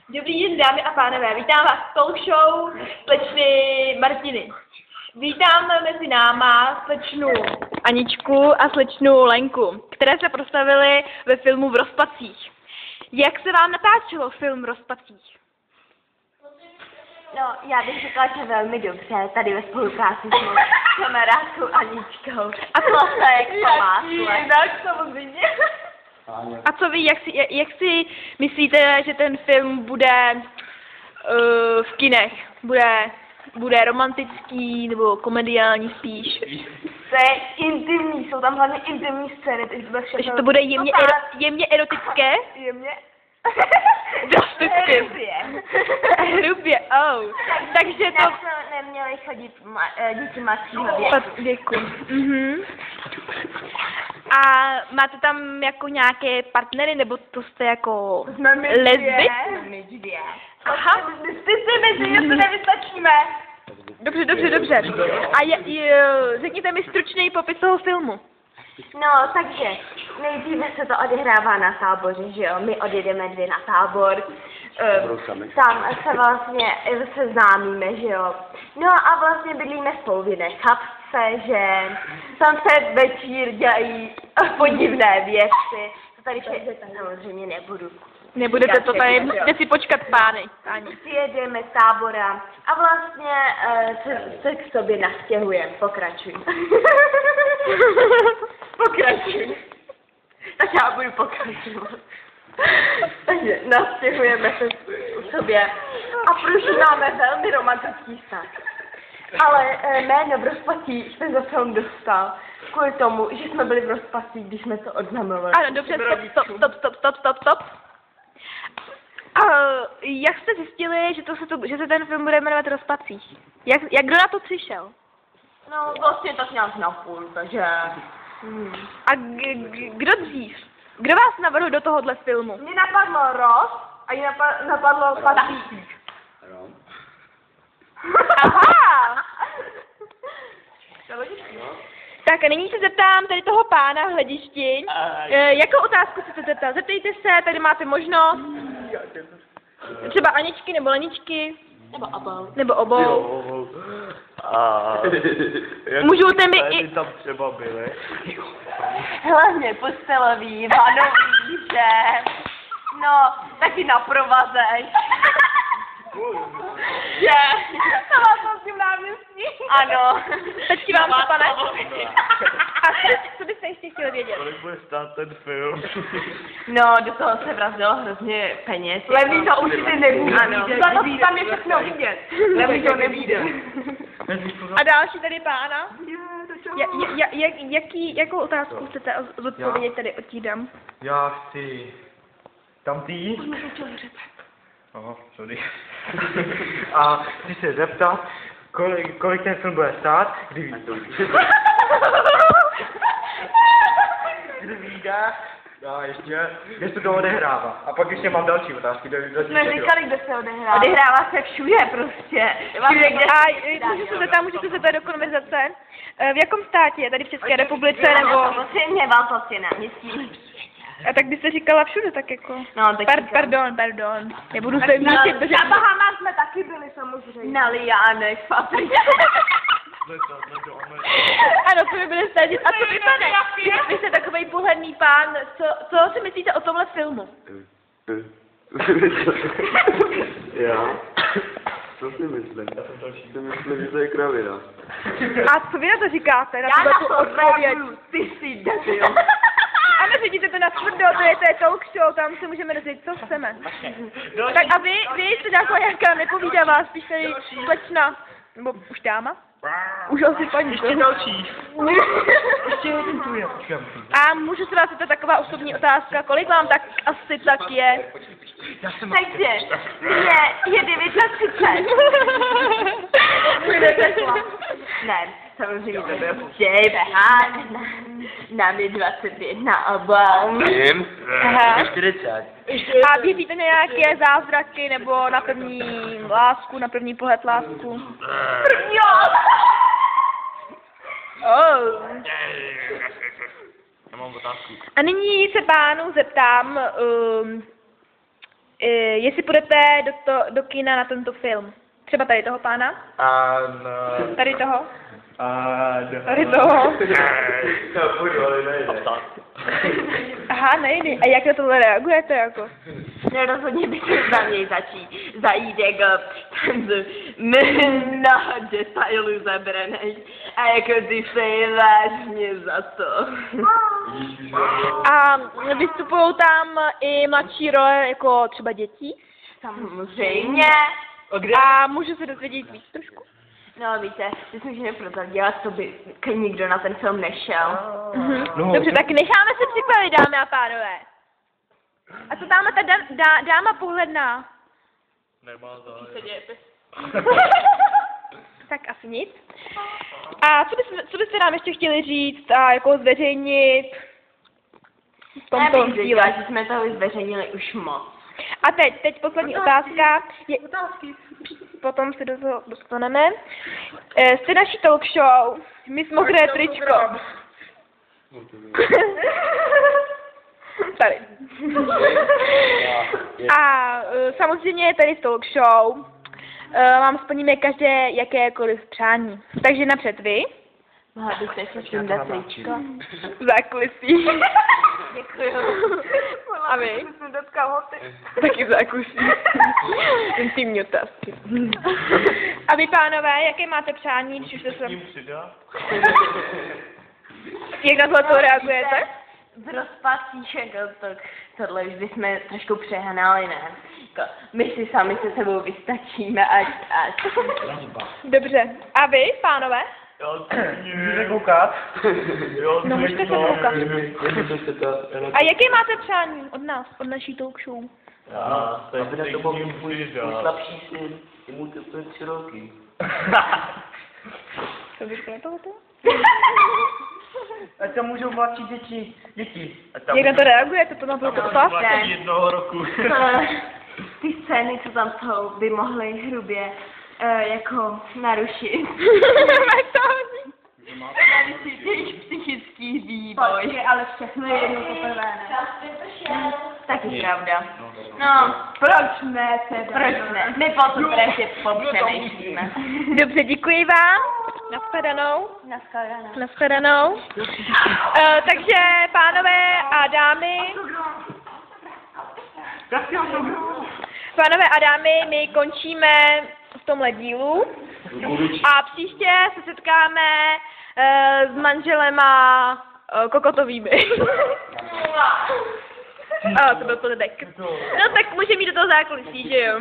Dobrý den, dámy a pánové, vítám vás v talk show slečny Martiny. Vítám mezi náma slečnu Aničku a slečnu Lenku, které se proslavily ve filmu V rozpacích. Jak se vám natáčelo film V rozpacích? No, já bych řekla, že velmi dobře, tady ve spolupráci s mou kamarádkou Aničkou. A Klasek, Tak samozřejmě. A co vy, jak si myslíte, že ten film bude v kinech? Bude romantický nebo komediální spíš? To je intimní, jsou tam hlavně intimní scény, takže to bude jemně erotické? Jemně. Hrubě, oh. Takže to... neměli chodit děti mladšího věku. A máte tam jako nějaké partnery, nebo to jste jako lesby? Aha. Ty si myslíš, že to nevystačíme? Dobře. A řekněte mi stručný popis toho filmu. No, takže nejdříve se to odehrává na táboře, že jo? My odjedeme 2 na tábor. Tam se vlastně seznámíme, že jo? No a vlastně bydlíme spolu v jedné chatce, že tam se večír dělají podivné věci. To tady samozřejmě nebudu. Nebudete to tady, musíte si počkat pány. Přijedeme z tábora a vlastně se k sobě nastěhujeme. Pokračuj. Pokračuj. Tak já budu pokračovat. Takže nastěhujeme se k sobě a prožíváme velmi romantický vztah. Ale jméno v rozpacích jsem za film dostal kvůli tomu, že jsme byli v rozpacích, když jsme to oznamovali. Ano, dobře, stop. Jak jste zjistili, že se ten film bude jmenovat Rozpacích? Jak kdo na to přišel? No, vlastně tak nějak na půl, takže... A kdo dřív? Kdo vás navrhl do tohohle filmu? Mně napadlo Roz a jí napadlo Pacík. Aha! Tak a nyní se zeptám tady toho pána v hledišti. Jakou otázku chcete zeptat? Zeptejte se, tady máte možnost. Třeba Aničky nebo Leničky. Nebo obou. Můžete mi i... tam třeba byly. Hlavně postelový, vanový, že... No, taky na provazeč. Že? To vás s tím náměstí. Ano. Teď vám to, pane. A co byste ještě chtěli vědět? Kolik bude stát ten film? No, do toho se vrazilo hrozně peněz. Levý to určitě nevíde. Ano. Za to tam je všechno vidět. Levý to nevíde. A další tady pána? Jakou otázku chcete zodpovědět tady otídám? Já chci... Tam ty? Aha, sorry. A chci se zeptat, kolik ten film bude stát, kdy vyjde, a ještě, kde se to odehrává. A pak ještě mám další otázky. Jsme říkali, kde se odehrává. Odehrává se všude prostě. Můžete se tady do konverzace. V jakom státě je? Tady v České republice nebo? Samozřejmě Válcovské náměstí. A tak byste říkala všude, tak jako... No, tak pardon. Nebudu se míčit, protože... Na Bahamách jsme taky byli samozřejmě. Na Liánech, v Africe. Ano, to by byly stažit. A co vy, pane? Vy jste takovej pohledný pán. Co si myslíte o tomhle filmu? Já? Co si myslím? Já si myslím, že to je kravina. A co vy na to říkáte? Já na to reaguju, ty jsi debil. Ano, vidíte to na tvrdo, to je talk show, tam se můžeme rozjet, co chceme. Tak a vy jste nějaká nepovídavá, spíš tady slečna, nebo už dáma? Už asi paní. Ještě další. Ještě jeden tu je. A můžu se vás zeptat taková osobní otázka, kolik vám tak asi tak je? Takže, je 39. Ne, samozřejmě to byl vtip. Nám je 21 obou. Jim? Aha. 40. A věříte nějaké zázraky nebo na první lásku, na první pohled lásku? Jo! Oh. Já mám otázku. A nyní se pánu zeptám, jestli půjdete do kina na tento film. Třeba tady toho pána? Tady toho? Tady toho? Já půjdu, ale nejde. Aha, nejde. A jak na tohle reagujete jako? No rozhodně bych se za něj zajít jako mnoho detailů zabranej a jako ty se vážně za to. A vystupují tam i mladší role, jako třeba dětí? Samozřejmě. A můžu se dozvědět víc trošku? No víte, ty jsi můžeme prozradila, co by nikdo na ten film nešel. Dobře, tak necháme se překvapit, dámy a pánové. A co tamhle ta dáma pohledná? Nemá zájem. Tak asi nic. A co byste nám ještě chtěli říct a jako zveřejnit v tomto díle? Že jsme toho zveřejnili už moc. A teď poslední otázka. Potom se do toho dostaneme. Jste naší talk show, Miss Modré tričko. Tady. A samozřejmě tady v talk show vám splníme každé jakékoliv přání. Takže napřed vy. Mohla byste si sundat tričko? Zákulisí. Děkuju. A vy? Taky zákulisí. Intimní otázky. A vy, pánové, jaké máte přání, když už jste se... Jak na tohle reagujete? V rozpacích, tak tohle už bychom trošku přehnali, ne? Jako, my si sami se sebou vystačíme, ať. Dobře. A vy, pánové? Můžete koukat? No, můžete se koukat. A jaké máte přání od nás, od naší talk show? Aby na to mohl můj slabší syn, je mu teprve 3 roky. Co byste na tohleto? A tam můžou mladší děti. Jak na to reagujete? To na to otázka? 1 roku. Ty scény, co tam jsou, by mohly hrubě jako narušit. Jejich psychický vývoj. Ale všechno je jedno poprvé, ne? Taky pravda. No, proč ne teda? Proč ne? My potom prostě popřemýšlíme. Dobře, děkuji vám. Nashledanou. Nashledanou. Takže, pánové a dámy, my končíme v tomhle dílu a příště se setkáme s manželema kokotovými. To byl to dek. No tak může mít do toho zákulisí, že jo?